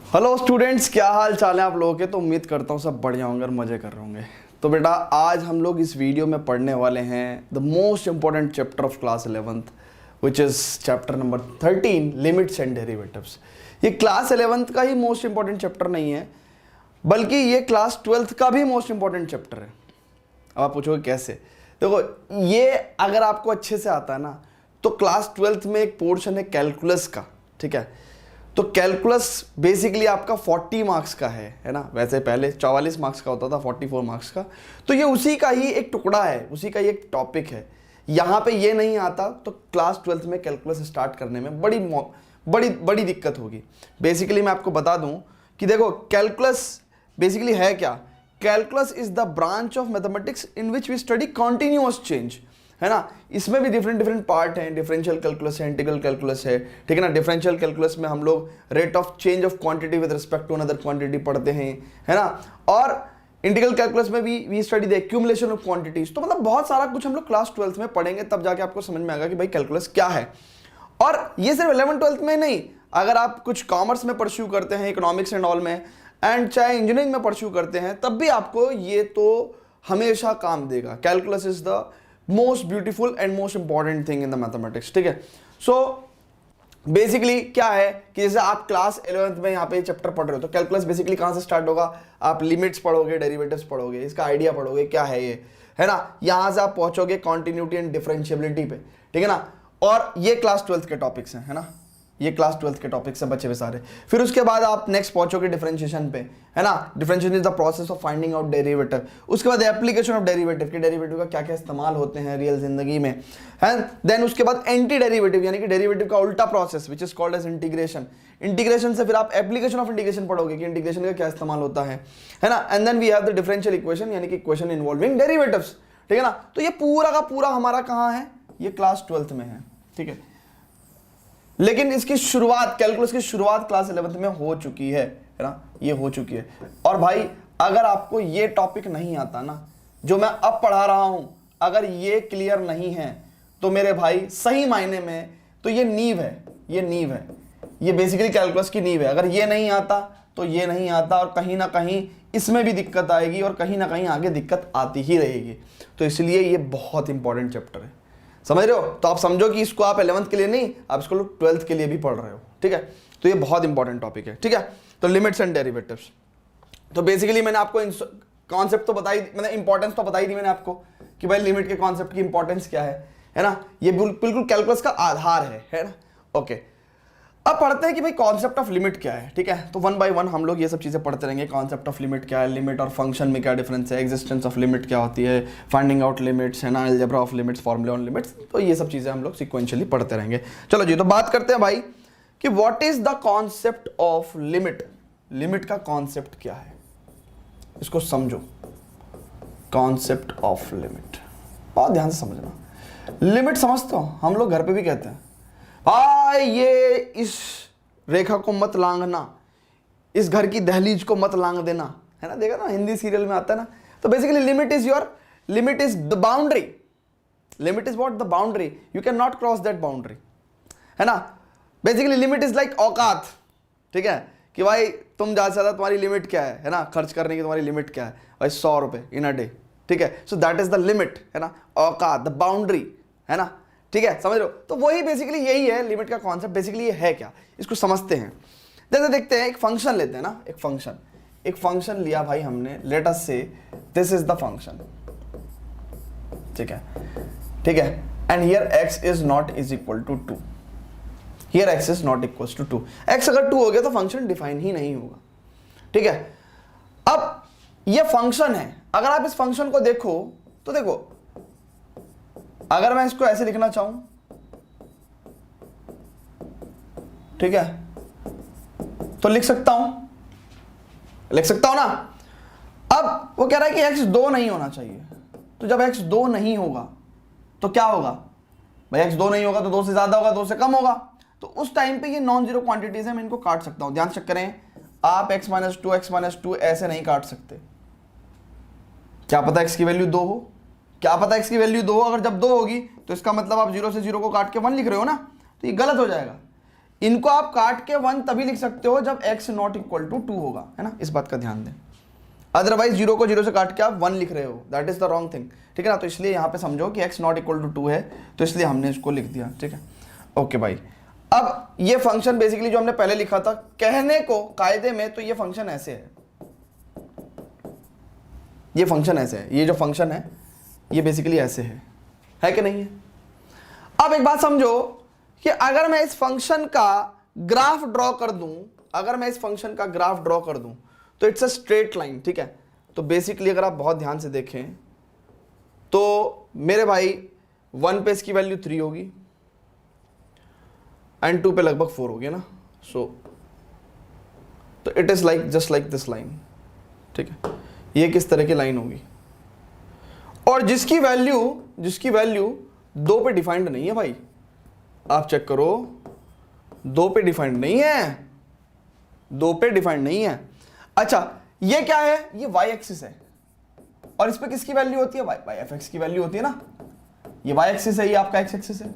Hello students, क्या हाल चाल है आप लोगों के। तो उम्मीद करता हूँ सब बढ़िया होंगे और मज़े कर रहे होंगे। तो बेटा आज हम लोग इस वीडियो में पढ़ने वाले हैं the most important chapter of class 11th which is chapter number 13 limits and derivatives. ये क्लास 11th का ही मोस्ट इंपॉर्टेंट चैप्टर नहीं है, बल्कि ये क्लास 12th का भी मोस्ट इंपॉर्टेंट चैप्टर है। अब आप पूछोगे कैसे। देखो, ये अगर आपको अच्छे से आता है ना, तो क्लास 12th में एक पोर्शन है कैलकुलस का, ठीक है। तो कैलकुलस बेसिकली आपका 40 मार्क्स का है ना। वैसे पहले 44 मार्क्स का होता था, 44 मार्क्स का। तो ये उसी का ही एक टुकड़ा है, उसी का ही एक टॉपिक है। यहाँ पे ये नहीं आता तो क्लास 12th में कैलकुलस स्टार्ट करने में बड़ी दिक्कत होगी। बेसिकली मैं आपको बता दूं कि देखो, कैलकुलस बेसिकली है क्या। Calculus is the branch of mathematics in which we study continuous change, है ना। इसमें भी डिफरेंट पार्ट हैं। डिफरेंशियल कैलकुलस है, इंटीग्रल कैलकुलस है, ठीक है ना। डिफरेंशियल कैलकुलस में हम लोग rate of change of quantity with respect to another quantity पढ़ते हैं, है ना। और इंटीग्रल कैलकुलस में भी we study the accumulation of quantities. तो मतलब बहुत सारा कुछ हम लोग क्लास 12th में पढ़ेंगे, तब जाके आपको समझ में आएगा कि भाई कैलकुलस क्या है। और ये सिर्फ 11th-12th में नहीं, अगर आप कुछ कॉमर्स में परस्यू करते हैं, इकोनॉमिक्स एंड ऑल में, एंड चाहे इंजीनियरिंग में परस्यू करते हैं, तब भी आपको ये तो हमेशा काम देगा। Calculus is the most beautiful and most important thing in the mathematics, ठीक है। सो बेसिकली क्या है कि जैसे आप क्लास 11th में यहाँ पे चैप्टर पढ़ रहे हो, तो कैलकुलस बेसिकली कहाँ से स्टार्ट होगा। आप लिमिट्स पढ़ोगे, डेरिवेटिव्स पढ़ोगे, इसका आइडिया पढ़ोगे क्या है ये, है ना। यहाँ से आप पहुंचोगे कॉन्टिन्यूटी एंड डिफरेंशियबिलिटी पे, ठीक है ना। और ये क्लास 12th के टॉपिक्स हैं, है ना। ये क्लास 12th के टॉपिक्स हैं बच्चे हुए सारे। फिर उसके बाद आप नेक्स्ट पहुंचोगे डिफरेंशिएशन पे, है ना। Differentiation is the process of finding out derivative. उसके बाद एप्लीकेशन ऑफ डेरिवेटिव, के डेरिवेटिव का क्या क्या इस्तेमाल होते हैं रियल जिंदगी में, है। देन उसके बाद एंटी डेरिवेटिव, यानी कि डेरिवेटिव का उल्टा process which is called as integration. Integration से फिर आप एप्लीकेशन ऑफ इंटीग्रेशन पढ़ोगे कि इंटीग्रेशन का क्या इस्तेमाल होता है ना। And then we have the differential equation, यानी कि इक्वेशन इन्वॉल्विंग डेरिवेटिव्स, ठीक है ना। तो ये पूरा का पूरा हमारा कहाँ है, ये क्लास 12th में है, ठीक है। लेकिन इसकी शुरुआत, कैलकुलस की शुरुआत क्लास 11th में हो चुकी है ना, ये हो चुकी है। और भाई अगर आपको ये टॉपिक नहीं आता ना, जो मैं अब पढ़ा रहा हूं, अगर ये क्लियर नहीं है, तो मेरे भाई सही मायने में तो ये नींव है, ये नींव है, ये बेसिकली कैलकुलस की नींव है। अगर ये नहीं आता तो ये नहीं आता, और कहीं ना कहीं इसमें भी दिक्कत आएगी, और कहीं ना कहीं आगे दिक्कत आती ही रहेगी। तो इसलिए ये बहुत इंपॉर्टेंट चैप्टर है, समझ रहे हो। तो आप समझो कि इसको आप 11th के लिए नहीं, आप इसको 12th के लिए भी पढ़ रहे हो, ठीक है। तो ये बहुत इंपॉर्टेंट टॉपिक है, ठीक है। तो लिमिट्स एंड डेरिवेटिव्स, तो बेसिकली मैंने आपको कॉन्सेप्ट तो बताई, मतलब इंपॉर्टेंस तो बताई दी मैंने आपको कि भाई लिमिट के कॉन्सेप्ट की इंपॉर्टेंस क्या है ना। ये बिल्कुल कैलकुलस का आधार है ना। ओके, अब पढ़ते हैं कि भाई कॉन्सेप्ट ऑफ लिमिट क्या है, ठीक है। तो वन बाय वन हम लोग ये सब चीजें पढ़ते रहेंगे। कॉन्सेप्ट ऑफ लिमिट क्या है, लिमिट और फंक्शन में क्या डिफरेंस है, एग्जिस्टेंस ऑफ लिमिट क्या होती है, फाइंडिंग आउट लिमिट्स, है ना, अलजेब्रा ऑफ लिमिट्स, फॉर्मूले ऑन लिमिट्स। तो ये सब चीजें हम लोग सिक्वेंशियली पढ़ते रहेंगे। चलो जी, तो बात करते हैं भाई कि what is the concept of limit. Limit का कॉन्सेप्ट क्या है, इसको समझो। कॉन्सेप्ट ऑफ लिमिट बहुत ध्यान से समझना। लिमिट समझते हो, हम लोग घर पे भी कहते हैं भाई ये इस रेखा को मत लांघना, इस घर की दहलीज को मत लांघ देना, है ना। देखा ना, हिंदी सीरियल में आता है ना। तो basically limit is the boundary. Limit is what, the boundary, you can not cross that boundary, है ना। बेसिकली लिमिट इज लाइक औकात, ठीक है। कि भाई तुम ज्यादा से ज्यादा तुम्हारी लिमिट क्या है ना, खर्च करने की तुम्हारी लिमिट क्या है भाई, 100 रुपए इन अ डे, ठीक है। So that is the limit, है ना, औकात, द बाउंड्री, है ना, ठीक है, समझ लो। तो वही बेसिकली यही है लिमिट का कॉन्सेप्ट। बेसिकली ये है क्या, इसको समझते हैं। जैसे देखते हैं, एक फंक्शन लेते हैं ना, एक फंक्शन लिया भाई हमने, लेट अस से दिस इज द फंक्शन, ठीक है। And here x is not is equal to 2, here x is not equal to 2। x अगर 2 हो गया तो फंक्शन डिफाइन ही नहीं होगा, ठीक है। अब ये फंक्शन है, अगर आप इस फंक्शन को देखो तो देखो, अगर मैं इसको ऐसे लिखना चाहूं, ठीक है, तो लिख सकता हूं ना। अब वो कह रहा है कि x 2 नहीं होना चाहिए। तो जब x 2 नहीं होगा तो क्या होगा भाई, x 2 नहीं होगा तो 2 से ज्यादा होगा, 2 से कम होगा। तो उस टाइम पे ये नॉन जीरो क्वांटिटीज है, मैं इनको काट सकता हूं। ध्यान चेक करें, आप x-2 ऐसे नहीं काट सकते। क्या पता x की वैल्यू 2 हो, क्या पता x की वैल्यू 2 हो। अगर जब 2 होगी तो इसका मतलब आप 0 से 0 को काट के 1 लिख रहे हो ना, तो ये गलत हो जाएगा। इनको आप काट के 1 तभी लिख सकते हो जब x नॉट इक्वल टू 2 होगा, है ना, इस बात का ध्यान दें। अदरवाइज 0 को 0 से काट के आप 1 लिख रहे हो, that is the wrong thing, ठीक है ना। तो इसलिए यहाँ पे समझो कि x नॉट इक्वल टू 2 है, तो इसलिए हमने इसको लिख दिया, ठीक है। ओके भाई, अब ये फंक्शन बेसिकली जो हमने पहले लिखा था, कहने को कायदे में तो ये फंक्शन ऐसे है, ये फंक्शन ऐसे है, ये जो फंक्शन है ये बेसिकली ऐसे है कि नहीं है। अब एक बात समझो कि अगर मैं इस फंक्शन का ग्राफ ड्रॉ कर दूं, अगर मैं इस फंक्शन का ग्राफ ड्रॉ कर दूं तो इट्स अ स्ट्रेट लाइन, ठीक है। तो बेसिकली अगर आप बहुत ध्यान से देखें तो मेरे भाई 1 पे इसकी वैल्यू 3 होगी एंड 2 पे लगभग 4 होगी ना। सो तो it is like just like this line, ठीक है। ये किस तरह की लाइन होगी और जिसकी वैल्यू 2 पे डिफाइंड नहीं है भाई, आप चेक करो 2 पे डिफाइंड नहीं है, 2 पे डिफाइंड नहीं है। अच्छा ये क्या है, ये y एक्सिस है और इस पे किसकी वैल्यू होती है, y एफ एक्स की वैल्यू होती है ना। ये y एक्सिस है, ये आपका x एक्सिस है,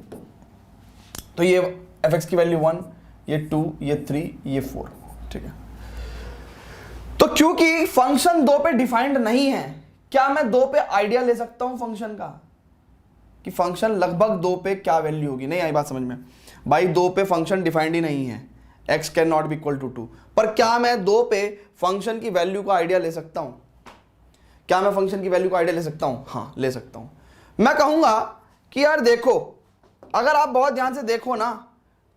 तो ये एफ एक्स की वैल्यू 1, ये 2, ये 3, ये 4, ठीक है। तो क्योंकि फंक्शन 2 पे डिफाइंड नहीं है, क्या मैं 2 पे आइडिया ले सकता हूं फंक्शन का कि फंक्शन लगभग 2 पे क्या वैल्यू होगी? नहीं आई बात समझ में भाई, 2 पे फंक्शन डिफाइंड ही नहीं है, x can not be equal to 2। पर क्या मैं 2 पे फंक्शन की वैल्यू का आइडिया ले सकता हूं? क्या मैं फंक्शन की वैल्यू का आइडिया ले सकता हूं? हाँ ले सकता हूं। मैं कहूंगा कि यार देखो, अगर आप बहुत ध्यान से देखो ना,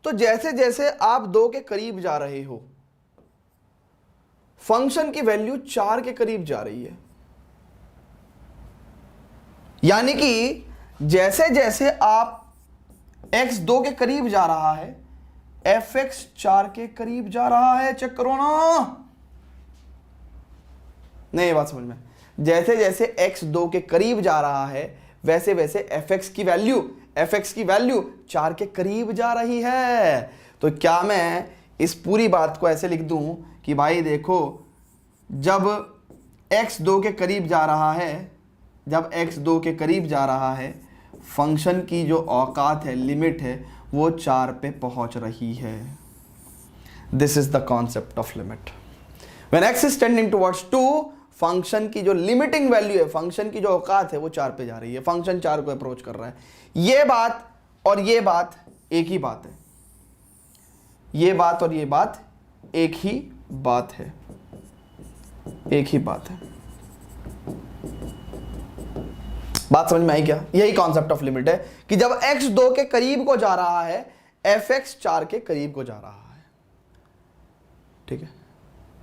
तो जैसे जैसे आप 2 के करीब जा रहे हो फंक्शन की वैल्यू 4 के करीब जा रही है। यानी कि जैसे जैसे आप x 2 के करीब जा रहा है, एफ एक्स 4 के करीब जा रहा है। चेक करो ना, नहीं ये बात समझ में, जैसे जैसे x 2 के करीब जा रहा है वैसे वैसे एफ एक्स की वैल्यू 4 के करीब जा रही है। तो क्या मैं इस पूरी बात को ऐसे लिख दूं कि भाई देखो, जब x 2 के करीब जा रहा है, जब x 2 के करीब जा रहा है, फंक्शन की जो औकात है, लिमिट है, वो 4 पे पहुंच रही है। This is the concept of limit. When x is tending towards 2, function की जो लिमिटिंग वैल्यू है, फंक्शन की जो औकात है, वो 4 पे जा रही है, फंक्शन 4 को अप्रोच कर रहा है। ये बात और ये बात एक ही बात है, ये बात और ये बात एक ही बात है, एक ही बात है। बात समझ में आई क्या? यही कॉन्सेप्ट ऑफ लिमिट है कि जब x 2 के करीब को जा रहा है, एफ एक्स 4 के करीब को जा रहा है, ठीक है।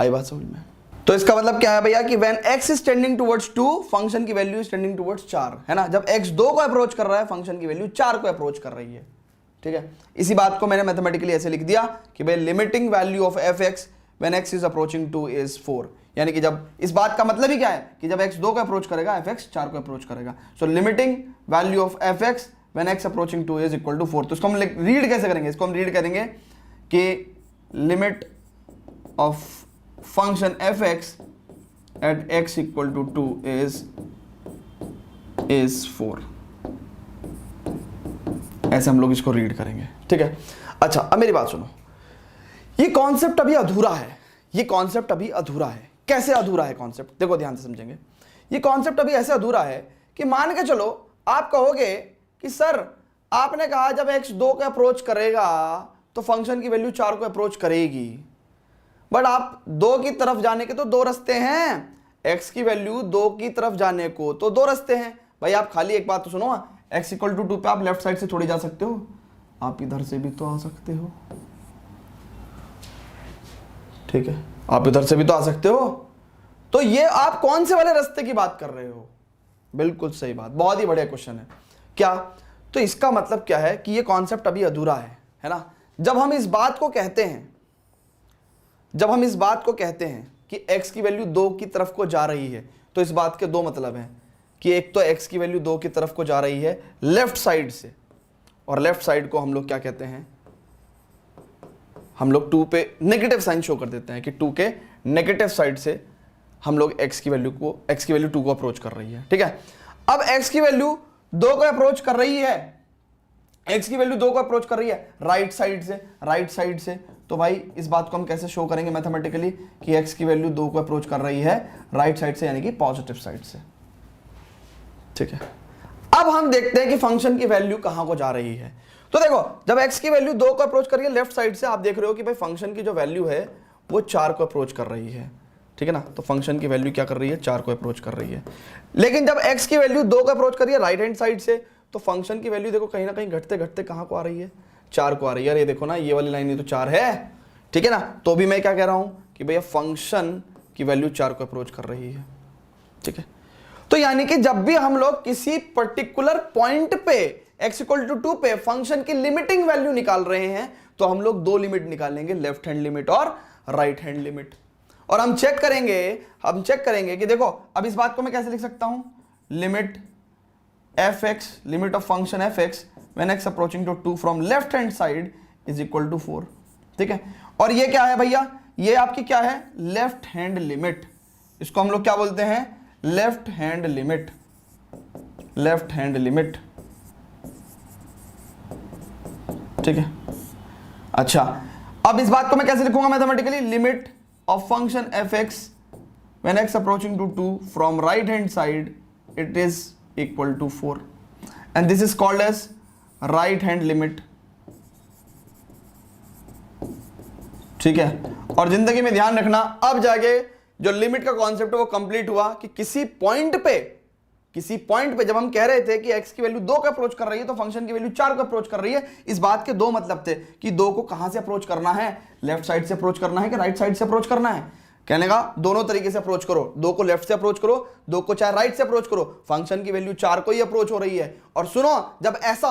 आई बात समझ में? तो इसका मतलब क्या है भैया कि when x is tending towards 2, function की वैल्यू इज टेंडिंग टुवर्ड्स 4, है ना। जब x 2 को अप्रोच कर रहा है, फंक्शन की वैल्यू 4 को अप्रोच कर रही है, ठीक है। इसी बात को मैंने मैथमेटिकली ऐसे लिख दिया कि भाई limiting value of F X when x is approaching 2 is 4। यानी कि जब, इस बात का मतलब ही क्या है कि जब x 2 को अप्रोच करेगा, एफ एक्स 4 को अप्रोच करेगा। So limiting value of F X when x approaching 2 is equal to 4। तो इसको हम रीड कैसे करेंगे? इसको हम रीड करेंगे कि limit of function F X at x equal to 2 is 4। ऐसे हम लोग इसको रीड करेंगे, ठीक है। अच्छा अब मेरी बात सुनो, ये कॉन्सेप्ट अभी अधूरा है, ये कॉन्सेप्ट अभी अधूरा है। कैसे अधूरा है कॉन्सेप्ट? देखो ध्यान से समझेंगे। ये कॉन्सेप्ट अभी ऐसे अधूरा है कि मान के चलो आप कहोगे कि सर आपने कहा जब x 2 को अप्रोच करेगा तो फंक्शन की वैल्यू 4 को अप्रोच करेगी, बट आप 2 की तरफ जाने के तो 2 रास्ते हैं, x की वैल्यू 2 की तरफ जाने को तो 2 रास्ते हैं। भाई आप खाली एक बात तो सुनो, x इक्वल टू 2 पे आप लेफ्ट साइड से थोड़ी जा सकते हो, आप इधर से भी तो आ सकते हो, ठीक है, आप इधर से भी तो आ सकते हो। तो ये आप कौन से वाले रास्ते की बात कर रहे हो? बिल्कुल सही बात, बहुत ही बढ़िया क्वेश्चन है। क्या? तो इसका मतलब क्या है कि ये कॉन्सेप्ट अभी अधूरा है ना। जब हम इस बात को कहते हैं, जब हम इस बात को कहते हैं कि x की वैल्यू 2 की तरफ को जा रही है, तो इस बात के 2 मतलब हैं कि एक तो x की वैल्यू 2 की तरफ को जा रही है लेफ्ट साइड से, और लेफ्ट साइड को हम लोग क्या कहते हैं, हम लोग 2 पे नेगेटिव साइन शो कर देते हैं कि 2 के नेगेटिव साइड से हम लोग x की वैल्यू 2 को अप्रोच कर रही है, ठीक है। अब x की वैल्यू 2 को अप्रोच कर रही है, x की वैल्यू 2 को अप्रोच कर रही है राइट साइड से, तो भाई इस बात को हम कैसे शो करेंगे मैथमेटिकली कि x की वैल्यू 2 को अप्रोच कर रही है राइट साइड से, यानी कि पॉजिटिव साइड से। ठीक है, अब हम देखते हैं कि फंक्शन की वैल्यू कहां को जा रही है। तो देखो, जब x की वैल्यू 2 को अप्रोच कर रही है लेफ्ट साइड से, आप देख रहे हो कि भाई फंक्शन की जो वैल्यू है वो 4 को अप्रोच कर रही है। ठीक है ना, तो फंक्शन की वैल्यू क्या कर रही है, 4 को अप्रोच कर रही है। लेकिन जब x की वैल्यू 2 को अप्रोच कर रही है राइट हैंड साइड से, तो फंक्शन की वैल्यू देखो कहीं ना कहीं घटते घटते कहां को आ रही है, 4 को आ रही है। ये देखो ना, ये वाली लाइन ये तो 4 है। ठीक है ना, तो भी मैं क्या कह रहा हूं कि भैया फंक्शन की वैल्यू 4 को अप्रोच कर रही है। ठीक है, तो यानी कि जब भी हम लोग किसी पर्टिकुलर पॉइंट पे x = 2 पे फंक्शन की लिमिटिंग वैल्यू निकाल रहे हैं, तो हम लोग 2 लिमिट निकालेंगे, लेफ्ट हैंड लिमिट और राइट हैंड लिमिट। और हम चेक करेंगे कि देखो, अब इस बात को मैं कैसे लिख सकता हूं, limit fx, limit of function fx when x approaching to 2 from left hand side is equal to 4। ठीक है, और ये क्या है भैया, ये आपकी क्या है, लेफ्ट हैंड लिमिट। इसको हम लोग क्या बोलते हैं, लेफ्ट हैंड लिमिट। ठीक है, अच्छा, अब इस बात को मैं कैसे लिखूंगा mathematically, limit of function fx when x approaching to 2 from right hand side it is equal to 4 and this is called as right hand limit. ठीक है, और जिंदगी में ध्यान रखना, अब जाके जो लिमिट का कॉन्सेप्ट है वो कंप्लीट हुआ कि किसी पॉइंट पे जब हम कह रहे थे कि x की वैल्यू 2 को अप्रोच कर रही है तो फंक्शन की वैल्यू 4 को अप्रोच कर रही है, इस बात के 2 मतलब थे कि 2 को कहां से अप्रोच करना है, लेफ्ट साइड से अप्रोच करना है कि राइट साइड से अप्रोच करना है। कहने का दोनों तरीके से अप्रोच करो, 2 को लेफ्ट से अप्रोच करो, 2 को चाहे राइट से अप्रोच करो, फंक्शन की वैल्यू 4 को ही अप्रोच हो रही है। और सुनो, जब ऐसा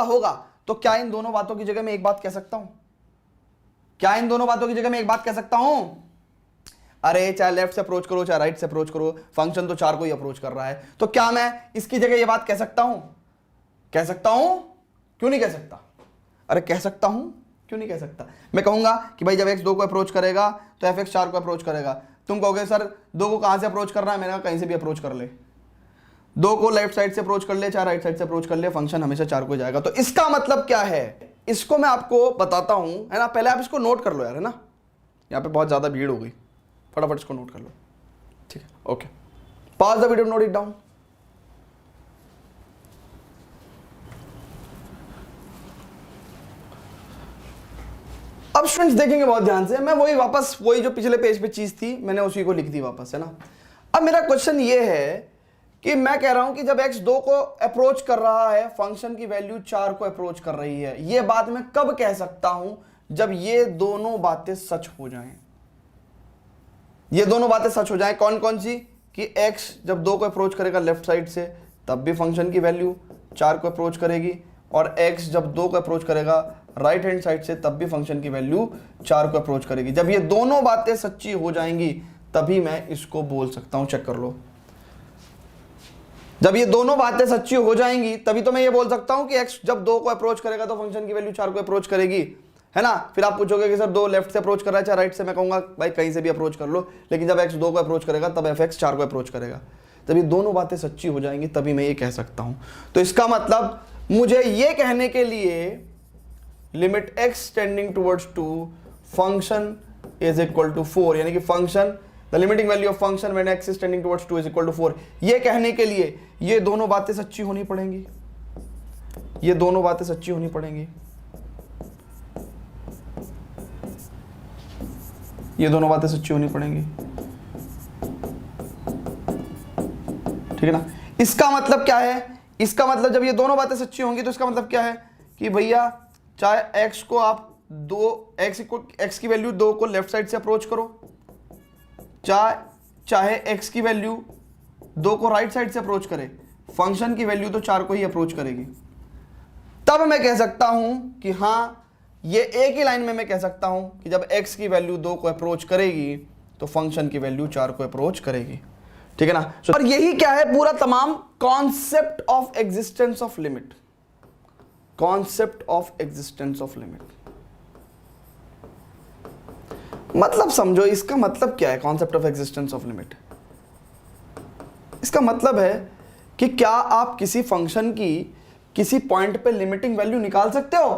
होगा तो क्या इन दोनों बातों की जगह मैं एक बात कह सकता हूं, अरे चाहे लेफ्ट से अप्रोच करो चाहे राइट से अप्रोच करो, फंक्शन तो 4 को ही अप्रोच कर रहा है, तो क्या मैं इसकी जगह ये बात कह सकता हूं? क्यों नहीं कह सकता? अरे कह सकता हूं, क्यों नहीं कह सकता? मैं कहूंगा कि भाई जब x 2 को अप्रोच करेगा तो fx 4 को अप्रोच करेगा। तुम कहोगे सर 2 को कहां से अप्रोच करना है, मैंने कहा कहीं से भी अप्रोच कर ले, 2 को लेफ्ट साइड से अप्रोच कर ले चाहे राइट साइड से अप्रोच कर ले, फंक्शन हमेशा 4 को जाएगा। तो इसका मतलब क्या है, इसको मैं आपको बताता हूं, है ना। पहले आप इसको नोट कर लो यार, है ना, यहाँ पे बहुत ज्यादा भीड़ हो गई, फटाफट इसको नोट कर लो। ठीक है, okay, pause the video, note it down. अब स्टूडेंट्स देखेंगे बहुत ध्यान से, मैं वही जो पिछले पेज पे चीज थी मैंने उसी को लिख दी वापस, है ना। अब मेरा क्वेश्चन ये है कि मैं कह रहा हूं कि जब x 2 को अप्रोच कर रहा है फंक्शन की वैल्यू 4 को अप्रोच कर रही है, ये बात मैं कब कह सकता हूं, जब ये दोनों बातें सच हो जाएं। ये दोनों बातें सच हो जाएं, कौन कौन सी, कि x जब 2 को अप्रोच करेगा लेफ्ट साइड से तब भी फंक्शन की वैल्यू 4 को अप्रोच करेगी, और x जब 2 को अप्रोच करेगा राइट हैंड साइड से तब भी फंक्शन की वैल्यू 4 को अप्रोच करेगी। जब ये दोनों बातें सच्ची हो जाएंगी तभी मैं इसको बोल सकता हूं, चेक कर लो, जब ये दोनों बातें सच्ची हो जाएंगी तभी तो मैं ये बोल सकता हूं कि x जब 2 को अप्रोच करेगा तो फंक्शन की वैल्यू 4 को अप्रोच करेगी, है ना। फिर आप पूछोगे कि सर 2 लेफ्ट से अप्रोच कर रहा है चाहे राइट से, मैं कहूंगा भाई कहीं से भी अप्रोच कर लो, लेकिन जब x 2 को अप्रोच करेगा तब fx 4 को अप्रोच करेगा। जब ये दोनों बातें सच्ची हो जाएंगी तभी मैं ये कह सकता हूं। तो इसका मतलब मुझे ये कहने के लिए limit x tending towards 2 function is equal to 4, यानी कि function the limiting value of function when x is tending towards 2 is equal to 4, ये कहने के लिए ये दोनों बातें सच्ची होनी पड़ेंगी, ये दोनों बातें सच्ची होनी पड़ेंगी, ये दोनों बातें सच्ची होनी पड़ेंगी। ठीक है ना। इसका मतलब क्या है, इसका मतलब जब ये दोनों बातें सच्ची होंगी तो इसका मतलब क्या है कि भैया चाहे x को आप x की वैल्यू 2 को लेफ्ट साइड से अप्रोच करो, चाहे x की वैल्यू 2 को राइट साइड से अप्रोच करे, फंक्शन की वैल्यू तो 4 को ही अप्रोच करेगी। तब मैं कह सकता हूं कि हाँ, ये एक ही लाइन में मैं कह सकता हूं कि जब x की वैल्यू 2 को अप्रोच करेगी तो फंक्शन की वैल्यू 4 को अप्रोच करेगी। ठीक है ना। और यही क्या है पूरा तमाम concept of existence of limit, concept of existence of limit. मतलब समझो इसका मतलब क्या है concept of existence of limit. इसका मतलब है कि क्या आप किसी फंक्शन की किसी पॉइंट पे लिमिटिंग वैल्यू निकाल सकते हो?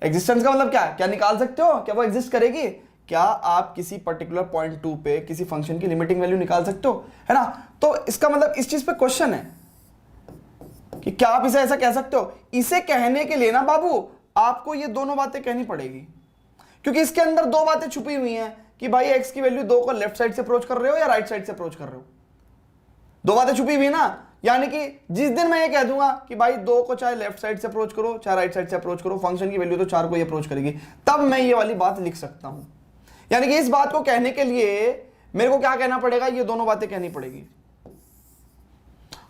एग्जिस्टेंस का मतलब क्या है? क्या निकाल सकते हो? क्या वो एग्जिस्ट करेगी? क्या आप किसी पर्टिकुलर पॉइंट 2 पे किसी फंक्शन की लिमिटिंग वैल्यू निकाल सकते हो? है ना? तो इसका मतलब इस चीज पे क्वेश्चन है कि क्या आप इसे ऐसा कह सकते हो? इसे कहने के लिए ना बाबू आपको ये दोनों बातें कहनी पड़ेगी, क्योंकि इसके अंदर दो बातें छुपी हुई हैं कि भाई x की वैल्यू 2 को लेफ्ट साइड से अप्रोच कर रहे हो या राइट साइड से अप्रोच कर रहे हो। दो बातें छुपी हुई ना, यानी कि जिस दिन मैं ये कह दूंगा कि भाई 2 को चाहे लेफ्ट साइड से अप्रोच करो चाहे राइट साइड से अप्रोच करो, फंक्शन की वैल्यू तो 4 को ही अप्रोच करेगी, तब मैं ये वाली बात लिख सकता हूं। यानी कि इस बात को कहने के लिए मेरे को क्या कहना पड़ेगा? ये दोनों बातें कहनी पड़ेगी,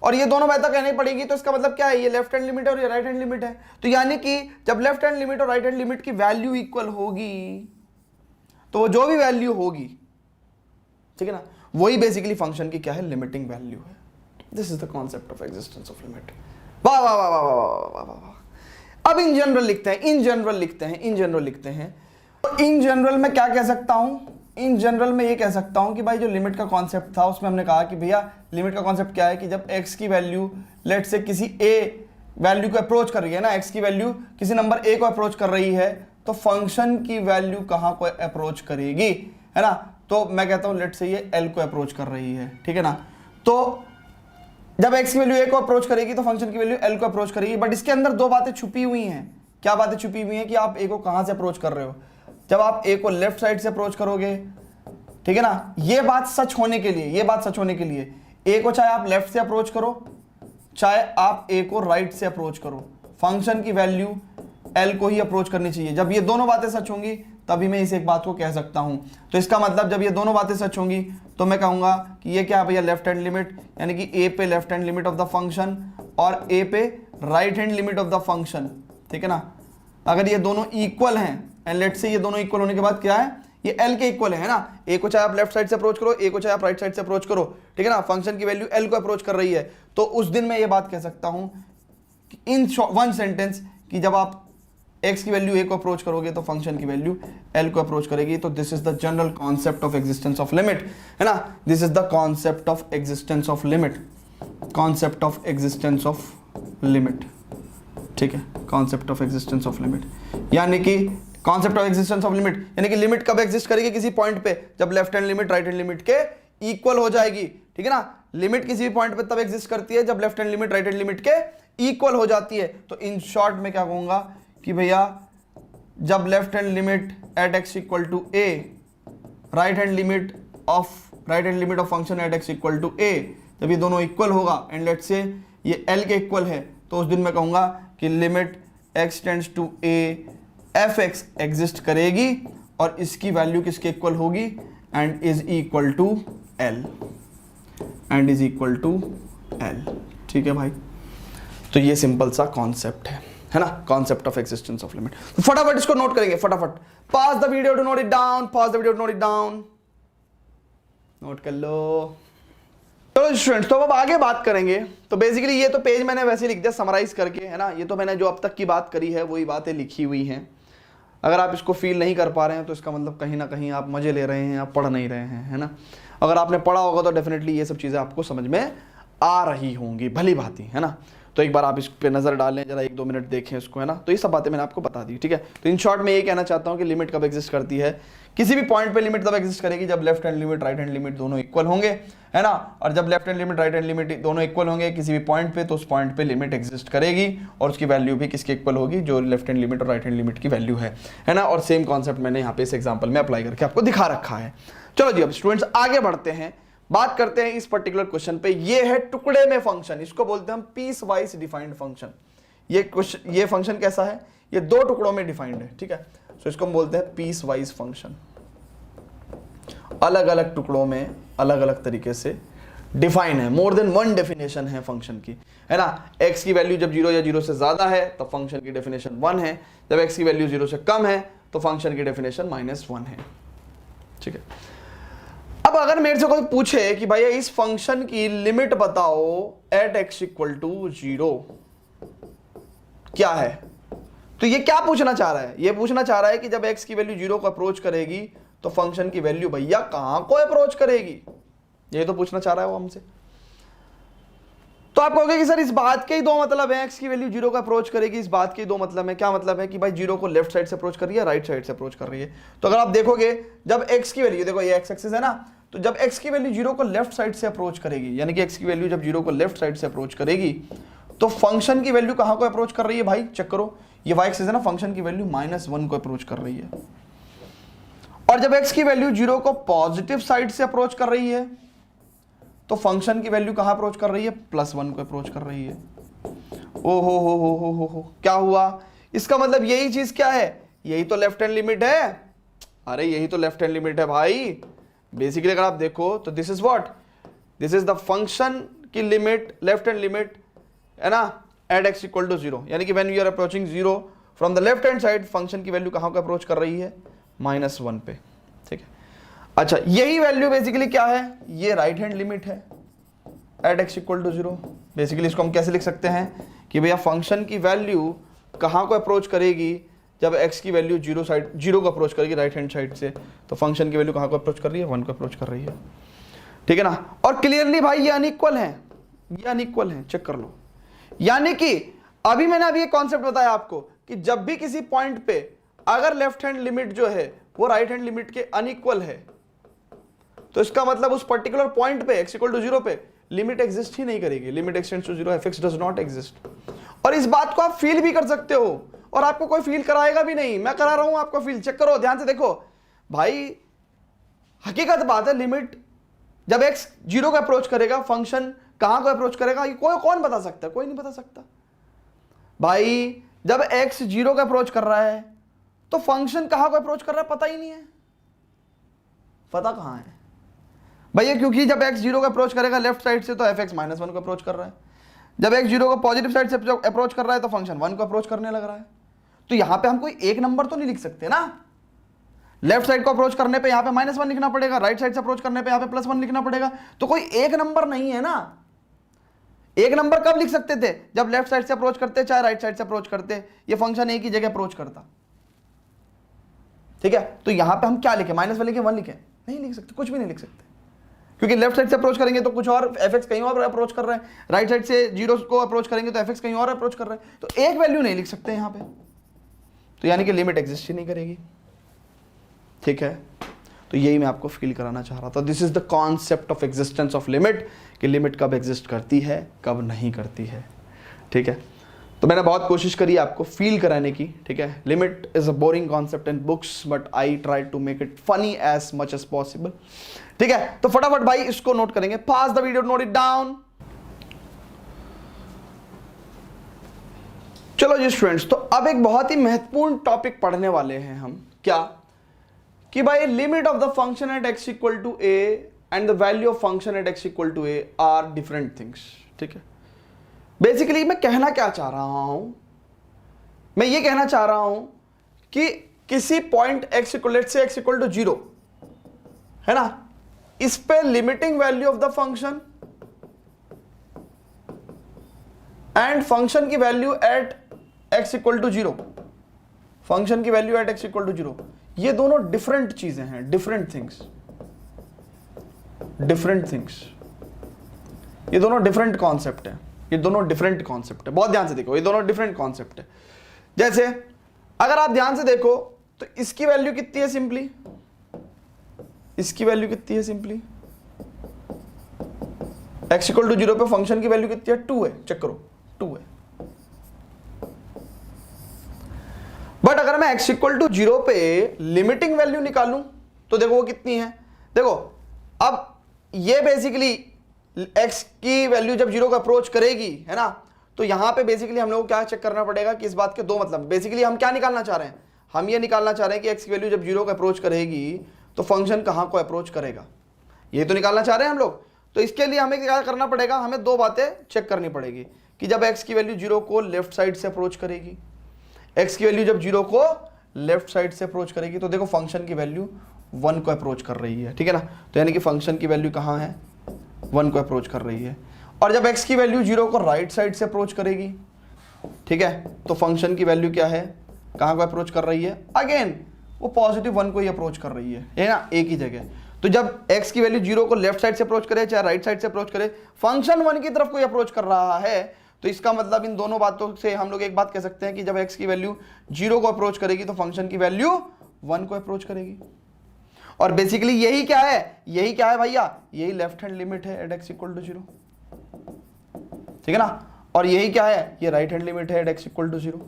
और ये दोनों बातें कहनी पड़ेगी। तो इसका मतलब क्या है? ये लेफ्ट हैंड लिमिट है और ये राइट हैंड लिमिट है। तो यानी कि जब लेफ्ट हैंड लिमिट और राइट हैंड लिमिट की वैल्यू इक्वल होगी तो जो भी वैल्यू होगी, ठीक है ना, वही बेसिकली फंक्शन की क्या है? लिमिटिंग वैल्यू है। This is the concept of existence of limit. वाह वाह वाह वाह वाह वाह वाह वाह। अब इन जनरल लिखते हैं, इन जनरल लिखते हैं, इन जनरल लिखते हैं। तो इन जनरल में क्या कह सकता हूं? इन जनरल में ये कह सकता हूं कि भाई जो लिमिट का कॉन्सेप्ट था उसमें हमने कहा कि भैया लिमिट का कॉन्सेप्ट क्या है कि जब x की वैल्यू लेट से किसी a वैल्यू को अप्रोच कर रही है ना, x की वैल्यू किसी नंबर a को अप्रोच कर रही है, तो फंक्शन की वैल्यू कहां को अप्रोच करेगी, है ना? तो मैं कहता हूं लेट से ये l को अप्रोच कर रही है, ठीक है ना? तो जब x की वैल्यू a को अप्रोच करेगी तो फंक्शन की वैल्यू l को अप्रोच करेगी। बट इसके अंदर दो बातें छुपी हुई हैं। क्या बातें छुपी हुई हैं? कि आप a को कहां से अप्रोच कर रहे हो। जब आप a को लेफ्ट साइड से अप्रोच करोगे, ठीक है ना, ये बात सच होने के लिए, ये बात सच होने के लिए a को चाहे आप लेफ्ट से अप्रोच करो चाहे आप a को राइट से अप्रोच करो, फंक्शन की वैल्यू l को ही अप्रोच करनी चाहिए। जब ये दोनों बातें सच होंगी तभी मैं इस एक बात को कह सकता हूं। तो इसका मतलब जब ये दोनों बातें सच होंगी तो मैं कहूंगा कि ये क्या है भैया? लेफ्ट हैंड लिमिट, यानी कि a पे left hand limit of the function और a पे right hand limit of the function, ठीक है ना। अगर ये दोनों इक्वल हैं, एंड लेट से ये दोनों इक्वल होने के बाद क्या है? ये l के इक्वल है ना। a को चाहे आप लेफ्ट साइड से अप्रोच करो, a को चाहे आप राइट साइड से अप्रोच करो, ठीक है ना, फंक्शन की वैल्यू l को अप्रोच कर रही है। तो उस दिन मैं ये बात कह सकता हूं इन वन सेंटेंस कि जब आप x की वैल्यू a को अप्रोच करोगे तो फंक्शन की वैल्यू l को अप्रोच करेगी। तो this is the general concept of existence of limit, है ना। This is the concept of existence of limit, concept of existence of limit, ठीक है, concept of existence of limit. यानी कि concept of existence of limit यानी कि limit कब exist करेगी किसी पॉइंट पे? जब left hand limit right hand limit के इक्वल हो जाएगी, ठीक है ना। लिमिट किसी भी पॉइंट पे तब एग्जिस्ट करती है जब left hand limit right hand limit के इक्वल हो जाती है। तो इन शॉर्ट में क्या कहूंगा कि भैया जब left hand limit at x equal to a, right hand limit of function at x equal to a, जब ये दोनों इक्वल होगा एंड लेट से ये l के इक्वल है, तो उस दिन मैं कहूंगा कि limit x tends to a fx exist करेगी और इसकी वैल्यू किसके इक्वल होगी? And is equal to l, and is equal to l, ठीक है भाई। तो ये सिंपल सा कॉन्सेप्ट है ना, concept of existence of limit. तो फटाफट इसको नोट करेंगे, फटाफट pass the video to note it down, pass the video to note it down, note कर लो। चलो स्टूडेंट्स, तो अब आगे बात करेंगे। तो बेसिकली ये तो पेज मैंने वैसे लिख दिया समराइज करके, है ना। ये तो मैंने जो अब तक की बात करी है वही बातें लिखी हुई हैं। अगर आप इसको फील नहीं कर पा रहे हैं तो इसका मतलब कहीं ना कहीं आप मजे ले रहे हैं, आप पढ़ नहीं रहे हैं, है ना। अगर आपने पढ़ा होगा तो डेफिनेटली ये सब चीज़ें आपको समझ में आ रही होंगी, भली भांति, है ना। तो एक बार आप इस पे नज़र डालें, जरा 1-2 मिनट देखें इसको, है ना। तो ये सब बातें मैंने आपको बता दी, ठीक है। तो इन शॉर्ट में ये कहना चाहता हूँ कि लिमिट कब एग्जिस्ट करती है? किसी भी पॉइंट पे लिमिट तब एग्जिस्ट करेगी जब left hand limit right hand limit दोनों इक्वल होंगे, है ना। और जब left hand limit right hand limit दोनों इक्वल होंगे किसी भी पॉइंट पे, तो उस पॉइंट पे लिमिट एग्जिस्ट करेगी और उसकी वैल्यू भी किसके इक्वल होगी? जो लेफ्ट हैंड लिमिट और राइट हैंड लिमिट की वैल्यू है ना। और सेम कॉन्सेप्ट मैंने यहाँ पे इस एग्जाम्पल में अप्लाई करके आपको दिखा रखा है। चलो जी, अब स्टूडेंट्स आगे बढ़ते हैं, बात करते हैं इस पर्टिकुलर क्वेश्चन पे। ये है टुकड़े में फंक्शन, इसको बोलते हैं हम पीस वाइज डिफाइंड फंक्शन। ये फंक्शन कैसा है? ये 2 टुकड़ों में डिफाइंड है, ठीक है। सो इसको हम बोलते हैं पीस वाइज फंक्शन। अलग अलग टुकड़ों में अलग अलग तरीके से डिफाइन है, मोर देन वन डेफिनेशन है फंक्शन की, है ना। x की वैल्यू जब 0 या 0 से ज्यादा है तो फंक्शन की डेफिनेशन 1 है, जब x की वैल्यू 0 से कम है तो फंक्शन की डेफिनेशन -1 है, ठीक है। अब अगर मेरे से कोई पूछे कि भैया इस फंक्शन की लिमिट बताओ एट x इक्वल टू 0 क्या है, तो ये क्या पूछना चाह रहा है? ये पूछना चाह रहा है कि जब x की वैल्यू 0 को अप्रोच करेगी तो फंक्शन की वैल्यू भैया कहां को अप्रोच करेगी, ये तो पूछना चाह रहा है वो हमसे। तो आप कहोगे कि सर इस बात के ही दो मतलब है, एक्स की वैल्यू जीरो का अप्रोच करेगी, इस बात के ही दो मतलब है। क्या मतलब है कि भाई जीरो को लेफ्ट साइड से अप्रोच कर रही है, राइट साइड से अप्रोच कर रही है। तो अगर आप देखोगे जब एक्स की वैल्यू, देखो ये एक्स एक्सिस है ना, तो जब एक्स की वैल्यू जीरो को लेफ्ट साइड से अप्रोच करेगी, यानी कि एक्स की वैल्यू जब जीरो को लेफ्ट साइड से अप्रोच करेगी, तो फंक्शन की वैल्यू कहां को अप्रोच कर रही है भाई, चेक करो, ये वाई एक्सिस है ना, फंक्शन की वैल्यू -1 को अप्रोच कर रही है। और जब एक्स की वैल्यू जीरो को पॉजिटिव साइड से अप्रोच कर रही है, तो फंक्शन की वैल्यू कहां अप्रोच कर रही है, +1 को अप्रोच कर रही है। ओ हो, क्या हुआ, इसका मतलब यही चीज क्या है, यही तो लेफ्ट हैंड लिमिट है। अरे यही तो लेफ्ट हैंड लिमिट है भाई। बेसिकली अगर आप देखो तो this is what, this is the function की लिमिट, लेफ्ट हैंड लिमिट है ना, एट x इक्वल टू 0, यानी कि when you are approaching 0 from the left hand side, function की वैल्यू कहां को अप्रोच कर रही है, -1 पे। ठीक है, अच्छा यही वैल्यू बेसिकली क्या है, ये राइट हैंड लिमिट है at x equal to 0। Basically इसको हम कैसे लिख सकते हैं कि भैया फंक्शन की वैल्यू कहां को अप्रोच करेगी, जब x की वैल्यू जीरो को अप्रोच करेगी राइट हैंड साइड से, तो फंक्शन की वैल्यू कहां को अप्रोच कर रही है, 1 को अप्रोच कर रही है। ठीक है ना, और क्लियरली भाई ये अनइक्वल है, ये अनइक्वल है, चेक कर लो। यानी कि मैंने ये कॉन्सेप्ट बताया आपको कि जब भी किसी पॉइंट पे अगर लेफ्ट हैंड लिमिट जो है वो राइट हैंड लिमिट के अनइक्वल है, तो इसका मतलब उस पर्टिकुलर पॉइंट पे x इक्वल टू 0 पे लिमिट एग्जिस्ट ही नहीं करेगी, limit extends to 0, fx does not exist. और इस बात को आप फील भी कर सकते हो, और आपको कोई फील कराएगा भी नहीं, मैं करा रहा हूं आपको फील। चेक करो, ध्यान से देखो भाई, हकीकत बात है, लिमिट जब x 0 का अप्रोच करेगा, फंक्शन कहां को अप्रोच करेगा, ये कौन बता सकता है, कोई नहीं बता सकता भाई। जब x 0 का अप्रोच कर रहा है, तो फंक्शन कहां को अप्रोच कर रहा है, पता ही नहीं है, पता कहां है भैया, क्योंकि जब x 0 का अप्रोच करेगा लेफ्ट साइड से, तो fx -1 को अप्रोच कर रहा है। जब x 0 को पॉजिटिव साइड से अप्रोच कर रहा है, तो फंक्शन 1 को अप्रोच करने लग रहा है। तो यहां पे हम कोई एक नंबर तो नहीं लिख सकते ना, लेफ्ट साइड को अप्रोच करने पे यहां पे -1 लिखना पड़ेगा, राइट साइड से अप्रोच करने पे यहां पे +1 लिखना पड़ेगा। तो कोई एक नंबर नहीं है ना। एक नंबर कब लिख सकते थे, जब लेफ्ट साइड से अप्रोच करते चाहे राइट साइड से अप्रोच करते, ये फंक्शन एक ही जगह अप्रोच करता। ठीक है, तो यहां पे हम क्या लिखे, -1 लिखे, 1 लिखे, नहीं लिख सकते, कुछ भी नहीं लिख सकते, क्योंकि लेफ्ट साइड से अप्रोच करेंगे तो कुछ और, fx कहीं और अप्रोच कर रहे हैं, राइट साइड से 0 को अप्रोच करेंगे तो fx कहीं और अप्रोच कर रहे हैं, तो एक वैल्यू नहीं लिख सकते यहां पे, तो यानी कि लिमिट एग्जिस्ट ही नहीं करेगी। ठीक है, तो यही मैं आपको फील कराना चाह रहा था। This is the concept of existence of limit, कि लिमिट कब एग्जिस्ट करती है, कब नहीं करती है। ठीक है, तो मैंने बहुत कोशिश करी आपको फील कराने की। ठीक है, limit is a boring concept in books, but I try to make it funny as much as possible. ठीक है, तो फटाफट भाई इसको नोट करेंगे, pass the video, note it down. चलो जी स्टूडेंट्स, तो अब एक बहुत ही महत्वपूर्ण टॉपिक पढ़ने वाले हैं हम, क्या कि भाई limit of the function at x equal to a and the value of function at x equal to a are different things. ठीक है, बेसिकली मैं कहना क्या चाह रहा हूं, मैं ये कहना चाह रहा हूं कि किसी पॉइंट x इक्वल टू 0 है ना, इस पे limiting value of the function and function की value at x equal to 0, function की value at x equal to 0, ये दोनों डिफरेंट चीजें हैं, डिफरेंट थिंग्स, ये दोनों डिफरेंट कॉन्सेप्ट है, ये दोनों डिफरेंट कॉन्सेप्ट है। बहुत ध्यान से देखो, ये दोनों डिफरेंट कॉन्सेप्ट है। जैसे अगर आप ध्यान से देखो तो इसकी वैल्यू कितनी है, सिंपली इसकी वैल्यू कितनी है, सिंपली x इक्वल टू 0 पे फंक्शन की वैल्यू कितनी है, 2 है, चेक करो 2 है। बट अगर मैं x इक्वल टू 0 पे लिमिटिंग वैल्यू निकालूं तो देखो वो कितनी है, देखो अब ये बेसिकली x की वैल्यू जब 0 का अप्रोच करेगी है ना, तो यहां पे बेसिकली हम लोग को क्या चेक करना पड़ेगा कि इस बात के दो मतलब, बेसिकली हम क्या निकालना चाह रहे हैं, हम ये निकालना चाह रहे हैं कि x की वैल्यू जब 0 का अप्रोच करेगी तो फंक्शन कहां को अप्रोच करेगा, ये तो निकालना चाह रहे हैं हम लोग। तो इसके लिए हमें क्या करना पड़ेगा, हमें दो बातें चेक करनी पड़ेगी कि जब x की वैल्यू 0 को लेफ्ट साइड से अप्रोच करेगी, x की वैल्यू जब 0 को लेफ्ट साइड से अप्रोच करेगी, तो देखो फंक्शन की वैल्यू 1 को अप्रोच कर रही है। ठीक है ना, तो यानी कि फंक्शन की वैल्यू कहां है, 1 को अप्रोच कर रही है। और जब x की वैल्यू 0 को राइट साइड से अप्रोच करेगी, ठीक है, तो फंक्शन की वैल्यू क्या है, कहां को अप्रोच कर रही है, अगेन वो पॉजिटिव 1 को ही अप्रोच कर रही है ना, एक ही जगह। तो जब x की वैल्यू 0 को लेफ्ट साइड से अप्रोच करे चाहे राइट साइड से अप्रोच करे, फंक्शन 1 की तरफ कोई अप्रोच कर रहा है, तो इसका मतलब इन दोनों बातों से हम लोग एक बात कह सकते हैं कि जब x की वैल्यू 0 को अप्रोच करेगी तो फंक्शन की वैल्यू 1 को अप्रोच करेगी। और बेसिकली यही क्या है, यही क्या है भैया, यही लेफ्ट हैंड लिमिट है एट x इक्वल टू 0, ठीक है ना। और यही क्या है, ये राइट हैंड लिमिट है एट x इक्वल टू 0,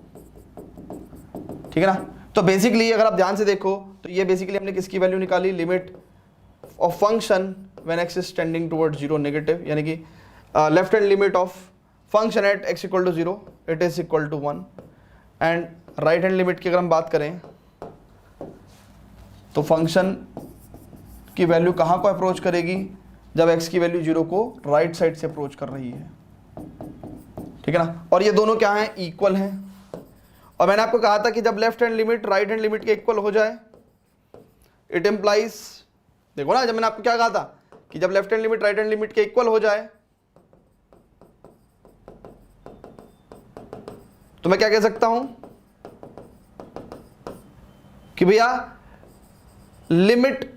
ठीक है ना। तो बेसिकली अगर आप ध्यान से देखो तो ये बेसिकली हमने किसकी वैल्यू निकाली, limit of function when x is tending towards 0 negative, यानी कि left hand limit of function at x equal to 0 it is equal to 1, and right hand limit की अगर हम बात करें तो फंक्शन की वैल्यू कहाँ को अप्रोच करेगी, जब x की वैल्यू 0 को राइट साइड से अप्रोच कर रही है, ठीक है ना। और ये दोनों क्या हैं, इक्वल हैं। और मैंने आपको कहा था कि जब left hand limit right hand limit के इक्वल हो जाए, इट इम्प्लाइज, देखो ना, जब मैंने आपको क्या कहा था कि जब left hand limit right hand limit के इक्वल हो जाए तो मैं क्या कह सकता हूं कि भैया लिमिट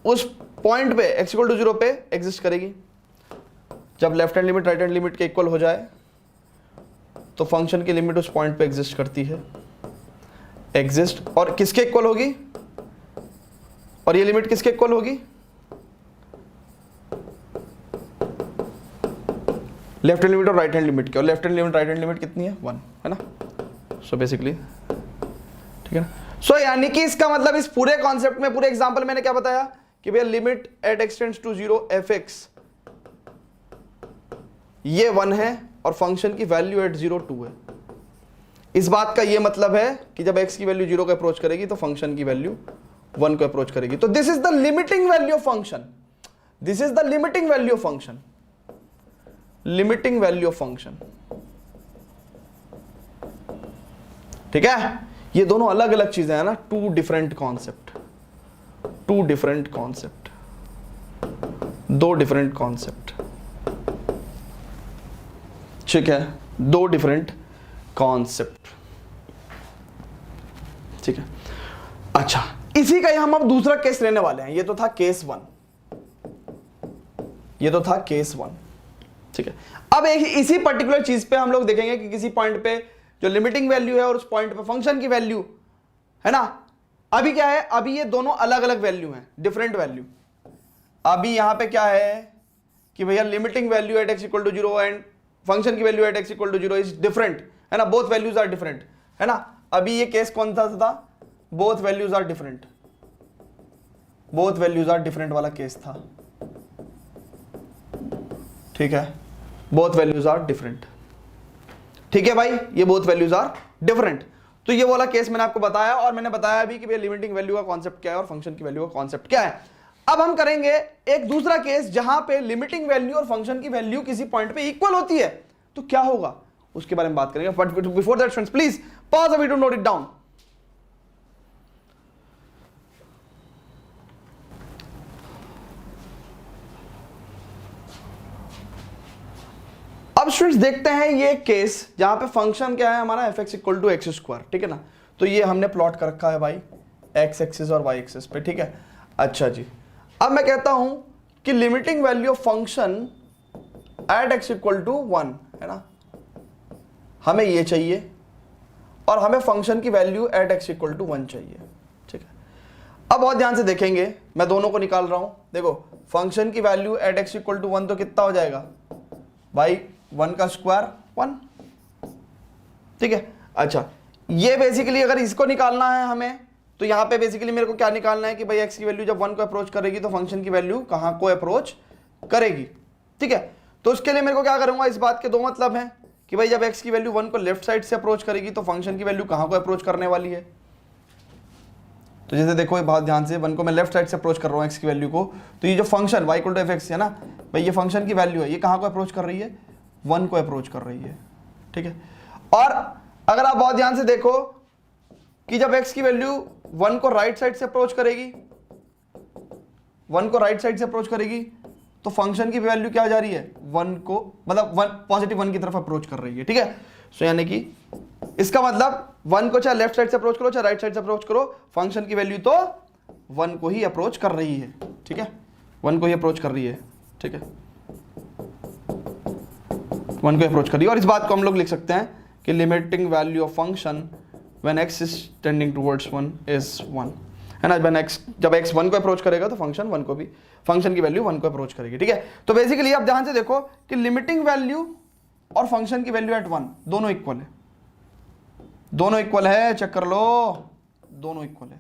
उस पॉइंट पे x इक्वल टू 0 पे एग्जिस्ट करेगी। जब left hand limit right hand limit के इक्वल हो जाए तो फंक्शन की लिमिट उस पॉइंट पे एग्जिस्ट करती है, एग्जिस्ट, और किसके इक्वल होगी, और ये लिमिट किसके इक्वल होगी, लेफ्ट हैंड लिमिट और राइट हैंड लिमिट के। और left hand limit right hand limit कितनी है, 1 है ना। सो बेसिकली ठीक है ना। सो यानी कि इसका मतलब इस पूरे कॉन्सेप्ट में, पूरे एग्जांपल मैंने क्या बताया कि भैया limit at x tends to 0 fx ये 1 है और फंक्शन की वैल्यू एट 0 2 है। इस बात का ये मतलब है कि जब x की वैल्यू 0 को अप्रोच करेगी तो फंक्शन की वैल्यू 1 को अप्रोच करेगी। तो this is the limiting value of function, this is the limiting value of function, limiting value of function, ठीक है। ये दोनों अलग अलग चीजें हैं ना, two different concept, two different concept, दो डिफरेंट कॉन्सेप्ट, ठीक है, दो डिफरेंट कॉन्सेप्ट, ठीक है। अच्छा, इसी का हम अब दूसरा केस लेने वाले हैं। ये तो था केस 1, ये तो था केस 1, ठीक है। अब एक इसी पर्टिकुलर चीज पे हम लोग देखेंगे कि किसी पॉइंट पे जो लिमिटिंग वैल्यू है और उस पॉइंट पे फंक्शन की वैल्यू है ना, अभी क्या है, अभी ये दोनों अलग अलग वैल्यू हैं, डिफरेंट वैल्यू। अभी यहां पे क्या है कि भैया limiting value at x equal to 0 and function की value at x equal to 0 is different, है ना, बोथ वैल्यूज आर डिफरेंट, है ना। अभी ये केस कौन सा था, both values are different, both values are different वाला केस था, ठीक है, बोथ वैल्यूज आर डिफरेंट, ठीक है भाई, ये बोथ वैल्यूज आर डिफरेंट। तो ये वाला केस मैंने आपको बताया, और मैंने बताया भी कि भैया लिमिटिंग वैल्यू का कॉन्सेप्ट क्या है और फंक्शन की वैल्यू का कॉन्सेप्ट क्या है। अब हम करेंगे एक दूसरा केस जहां पे लिमिटिंग वैल्यू और फंक्शन की वैल्यू किसी पॉइंट पे इक्वल होती है, तो क्या होगा उसके बारे में बात करेंगे। But before that friends, please pause the video, note it down. अब स्टूडेंट्स देखते हैं ये केस जहां पे फंक्शन क्या है हमारा fx equal to x square, ठीक है ना। तो ये हमने प्लॉट कर रखा है भाई x एक्सिस और y एक्सिस पे, ठीक है। अच्छा जी, अब मैं कहता हूं कि limiting value of function at x equal to 1 है ना, हमें ये चाहिए, और हमें फंक्शन की value at x equal to 1 चाहिए, ठीक है। अब बहुत ध्यान से देखेंगे, मैं दोनों को निकाल रहा हूं। देखो फंक्शन की value at x equal to 1 तो कितना हो जाएगा भाई, 1 का स्क्वायर 1, ठीक है। अच्छा, ये बेसिकली अगर इसको निकालना है हमें, तो यहां पे बेसिकली मेरे को क्या निकालना है कि भाई x की वैल्यू जब 1 को अप्रोच करेगी तो फंक्शन की वैल्यू कहां को अप्रोच करेगी, ठीक है। तो उसके लिए मेरे को क्या करूंगा, इस बात के दो मतलब हैं कि भाई जब x की वैल्यू 1 को लेफ्ट साइड से अप्रोच करेगी तो फंक्शन की वैल्यू कहां को अप्रोच करने वाली है। तो जैसे देखो ये बहुत ध्यान से, 1 को मैं लेफ्ट साइड से अप्रोच कर रहा हूं x की वैल्यू को, तो ये जो function y equal to fx है ना भाई, ये फंक्शन की वैल्यू है, ये कहां को अप्रोच कर रही है, 1 को अप्रोच कर रही है, ठीक है। और अगर आप बहुत ध्यान से देखो कि जब x की वैल्यू 1 को राइट साइड से अप्रोच करेगी, 1 को राइट साइड से अप्रोच करेगी, तो फंक्शन की वैल्यू क्या जा रही है, 1 को, मतलब 1 पॉजिटिव 1 की तरफ अप्रोच कर रही है, ठीक है। सो यानी कि इसका मतलब 1 को चाहे लेफ्ट साइड से अप्रोच करो चाहे राइट साइड से अप्रोच करो, फंक्शन की वैल्यू तो वन को ही अप्रोच कर रही है, ठीक है, वन को ही अप्रोच कर रही है, ठीक है, वन को अप्रोच कर रही है। और इस बात को हम लोग लिख सकते हैं कि limiting value of function when x is tending towards 1 is 1, है ना। व्हेन x, जब x 1 को अप्रोच करेगा तो फंक्शन 1 को भी, फंक्शन की वैल्यू 1 को अप्रोच करेगी, ठीक है। तो बेसिकली आप ध्यान से देखो कि लिमिटिंग वैल्यू और फंक्शन की वैल्यू एट 1 दोनों इक्वल है, दोनों इक्वल है, चेक कर लो, दोनों इक्वल है,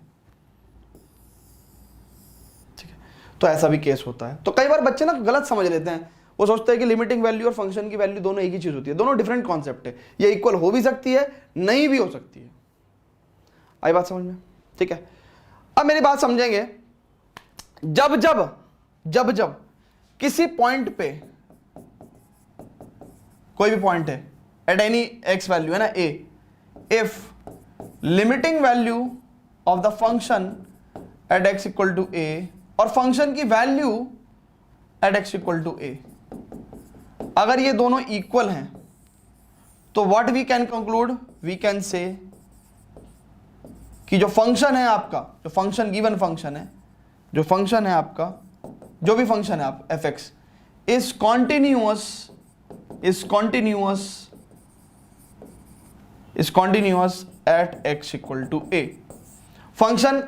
ठीक है। तो ऐसा भी केस होता है। तो कई बार बच्चे ना गलत समझ लेते हैं, वो सोचते हैं कि लिमिटिंग वैल्यू और फंक्शन की वैल्यू दोनों एक ही चीज होती है। दोनों डिफरेंट कॉन्सेप्ट है, ये इक्वल हो भी सकती है, नहीं भी हो सकती है। आई बात समझ में, ठीक है। अब मेरी बात समझेंगे, जब जब जब जब किसी पॉइंट पे, कोई भी पॉइंट है एट एनी एक्स वैल्यू, है ना, A, if limiting value of the function at x equal to A और फंक्शन की value at x equal to A, अगर ये दोनों इक्वल हैं तो what we can conclude, we can say कि जो फंक्शन है आपका, जो फंक्शन गिवन फंक्शन है, जो फंक्शन है आपका, जो भी फंक्शन है आप F X, is continuous, is continuous, is continuous at x equal to A. Function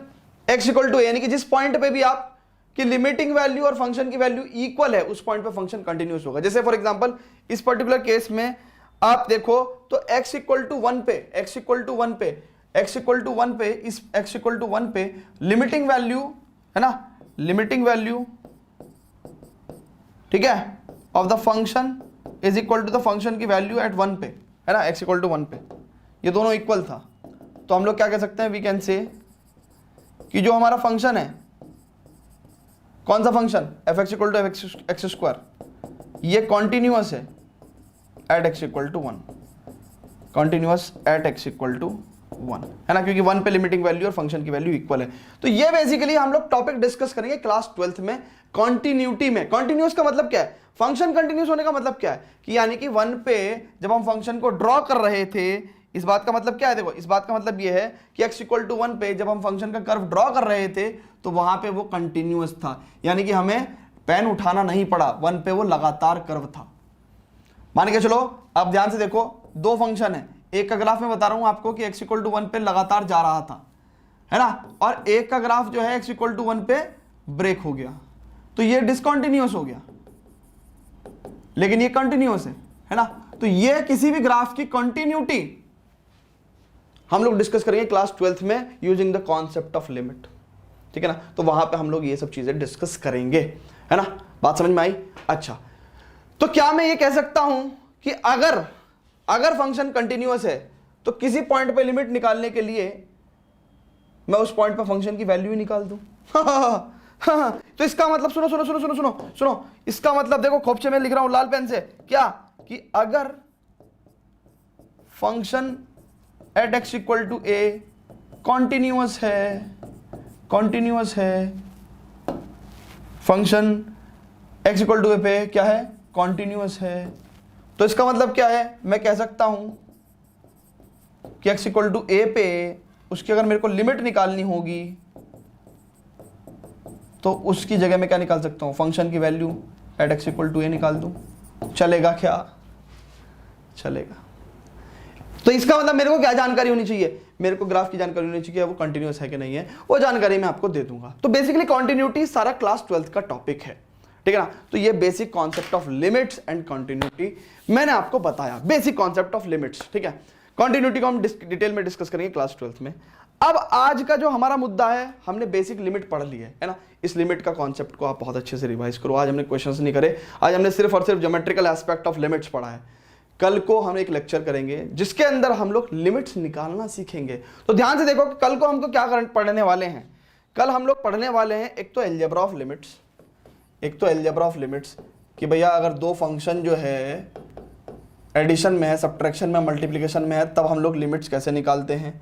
x equal to A यानी कि जिस पॉइंट पे भी आप कि लिमिटिंग वैल्यू और फंक्शन की वैल्यू इक्वल है, उस पॉइंट पे फंक्शन कंटिन्यूअस होगा। जैसे फॉर एग्जांपल इस पर्टिकुलर केस में आप देखो तो x इक्वल टू 1 पे, x इक्वल टू 1 पे, x इक्वल टू 1 पे, इस x इक्वल टू 1 पे लिमिटिंग वैल्यू, है ना, लिमिटिंग वैल्यू, ठीक है, of the function is equal to the function की वैल्यू एट 1 पे, है ना, x इक्वल टू 1 पे, ये दोनों इक्वल था। तो हम लोग क्या कह सकते हैं, वी कैन से कि जो हमारा फंक्शन है, कौन सा function, F x equal to x square, ये कॉन्टिन्यूअस है at x equal to 1, continuous at x equal to 1, है ना, क्योंकि 1 पे लिमिटिंग वैल्यू और फंक्शन की वैल्यू इक्वल है। तो ये बेसिकली हम लोग टॉपिक डिस्कस करेंगे क्लास 12th में कॉन्टिन्यूटी में। कॉन्टिन्यूअस का मतलब क्या है, फंक्शन कंटिन्यूअस होने का मतलब क्या है कि यानी कि 1 पे जब हम फंक्शन को ड्रॉ कर रहे थे, इस बात का मतलब क्या है, देखो इस बात का मतलब ये है कि x इक्वल टू 1 पे जब हम फंक्शन का कर्व ड्रॉ कर रहे थे तो वहां पे वो कंटिन्यूअस था, यानी कि हमें पेन उठाना नहीं पड़ा, 1 पे वो लगातार कर्व था। मान के चलो, अब ध्यान से देखो, दो फंक्शन है, एक का ग्राफ में बता रहा हूं आपको कि x इक्वल टू 1 पे लगातार जा रहा था, है ना, और एक का ग्राफ जो है x इक्वल टू 1 पे ब्रेक हो गया, तो ये डिसकंटिन्यूअस हो गया, लेकिन ये कंटिन्यूअस है ना। तो ये किसी भी ग्राफ की कंटिन्यूटी हम लोग डिस्कस करेंगे क्लास 12th में using the concept of limit, ठीक है ना। तो वहां पे हम लोग ये सब चीजें डिस्कस करेंगे, है ना, बात समझ में आई। अच्छा, तो क्या मैं ये कह सकता हूं कि अगर फंक्शन कंटिन्यूअस है तो किसी पॉइंट पे लिमिट निकालने के लिए मैं उस पॉइंट पे फंक्शन की वैल्यू ही निकाल दूं? तो इसका मतलब सुनो सुनो सुनो सुनो सुनो सुनो, इसका मतलब देखो, खोपचे में लिख रहा हूं लाल पेन से, क्या कि अगर function at x equal to a continuous है, function x equal to a पे क्या है, कॉन्टिन्यूअस है, तो इसका मतलब क्या है, मैं कह सकता हूं कि एक्स इक्वल टू ए पे उसकी अगर मेरे को लिमिट निकालनी होगी तो उसकी जगह मैं क्या निकाल सकता हूं, फंक्शन की value at x equal to A निकाल दूं। चलेगा क्या? चलेगा। तो इसका मतलब मेरे को क्या जानकारी होनी चाहिए, मेरे को ग्राफ की जानकारी होनी चाहिए, वो कंटिन्यूअस है कि नहीं है, वो जानकारी मैं आपको दे दूंगा। तो बेसिकली कंटिन्यूटी सारा क्लास 12th का टॉपिक है, ठीक है ना। तो ये basic concept of limits and continuity मैंने आपको बताया, बेसिक कॉन्सेप्ट ऑफ लिमिट्स, ठीक है। कंटिन्यूटी को हम डिटेल में डिस्कस करेंगे क्लास 12th में। अब आज का जो हमारा मुद्दा है, हमने बेसिक लिमिट पढ़ ली है ना। इस लिमिट का कॉन्सेप्ट को आप बहुत अच्छे से रिवाइज करो। आज हमने क्वेश्चंस नहीं करे, आज हमने सिर्फ और सिर्फ ज्योमेट्रिकल एस्पेक्ट ऑफ लिमिट्स पढ़ा है। कल को हम एक लेक्चर करेंगे जिसके अंदर हम लोग लिमिट्स निकालना सीखेंगे। तो ध्यान से देखो कि कल को हमको क्या पढ़ने वाले हैं। कल हम लोग पढ़ने वाले हैं एक तो अलजेब्रा ऑफ लिमिट्स, एक तो अलजेब्रा ऑफ लिमिट्स कि भैया अगर दो फंक्शन जो है एडिशन में है, सब्ट्रैक्शन में, मल्टीप्लिकेशन में है, तब हम लोग लिमिट्स कैसे निकालते हैं।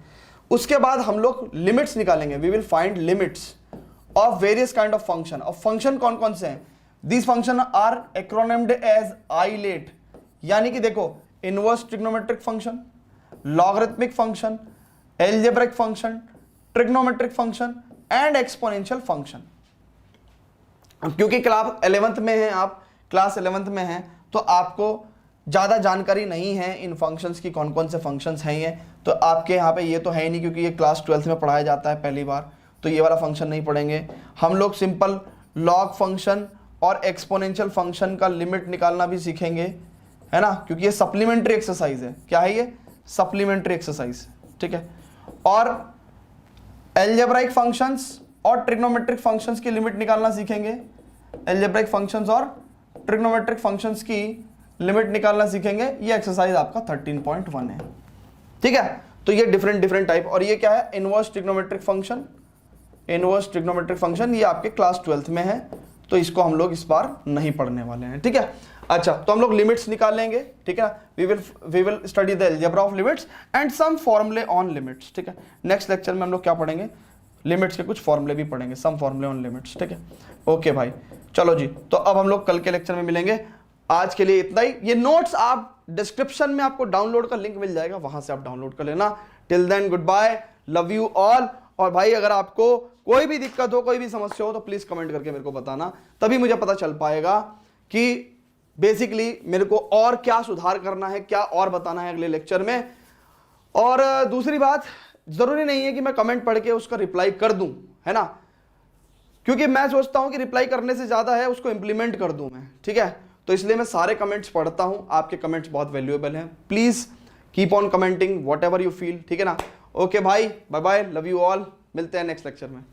उसके बाद हम लोग लिमिट्स निकालेंगे, we will find limits of various kind of function. और फंक्शन कौन कौन से हैं, these function are acronymed as ILATE, यानी कि देखो inverse trigonometric function, logarithmic function, algebraic function, trigonometric function and exponential function. क्योंकि क्लास 11th में हैं आप, क्लास 11th में हैं, तो आपको ज़्यादा जानकारी नहीं है इन फंक्शंस की, कौन कौन से फंक्शंस हैं ये, तो आपके यहाँ पे ये तो है ही नहीं, क्योंकि ये क्लास 12th में पढ़ाया जाता है पहली बार, तो ये वाला फंक्शन नहीं पढ़ेंगे हम लोग। सिंपल लॉग फंक्शन और एक्सपोनेंशियल फंक्शन का लिमिट निकालना भी सीखेंगे, है ना, क्योंकि ये सप्लीमेंट्री एक्सरसाइज है। क्या है ये? सप्लीमेंट्री एक्सरसाइज, ठीक है। और एल्जेब्राइक फंक्शंस और ट्रिग्नोमेट्रिक फंक्शंस की लिमिट निकालना सीखेंगे। एल्जेब्राइक फंक्शंस और ट्रिग्नोमेट्रिक फंक्शंस की लिमिट निकालना सीखेंगे। ये एक्सरसाइज आपका 13.1 है, ठीक है। तो ये डिफरेंट टाइप, और ये क्या है? Inverse trigonometric function. Inverse trigonometric function ये आपके क्लास 12th में है, तो इसको हम लोग इस बार नहीं पढ़ने वाले हैं, ठीक है। अच्छा, तो हम लोग लिमिट्स निकालेंगे, ठीक है। We will study the algebra of limits and some फॉर्मूले ऑन लिमिट्स, ठीक है। नेक्स्ट लेक्चर में हम लोग क्या पढ़ेंगे? लिमिट्स के कुछ फॉर्मूले भी पढ़ेंगे, सम फॉर्मूले ऑन लिमिट्स, ठीक है। ओके भाई, चलो जी, तो अब हम लोग कल के लेक्चर में मिलेंगे। आज के लिए इतना ही। ये नोट्स आप डिस्क्रिप्शन में आपको डाउनलोड का लिंक मिल जाएगा, वहां से आप डाउनलोड कर लेना। Till then good bye, love you all. और भाई अगर आपको कोई भी दिक्कत हो, कोई भी समस्या हो, तो प्लीज कमेंट करके मेरे को बताना, तभी मुझे पता चल पाएगा कि बेसिकली मेरे को और क्या सुधार करना है, क्या और बताना है अगले लेक्चर में। और दूसरी बात, जरूरी नहीं है कि मैं कमेंट पढ़ के उसका रिप्लाई कर दूं, है ना, क्योंकि मैं सोचता हूं कि रिप्लाई करने से ज्यादा है उसको इंप्लीमेंट कर दूं मैं, ठीक है। तो इसलिए मैं सारे कमेंट्स पढ़ता हूं, आपके कमेंट्स बहुत वैल्यूएबल हैं। Please keep on commenting whatever you feel, ठीक है ना। ओके भाई, bye bye, love you all, मिलते हैं नेक्स्ट लेक्चर में।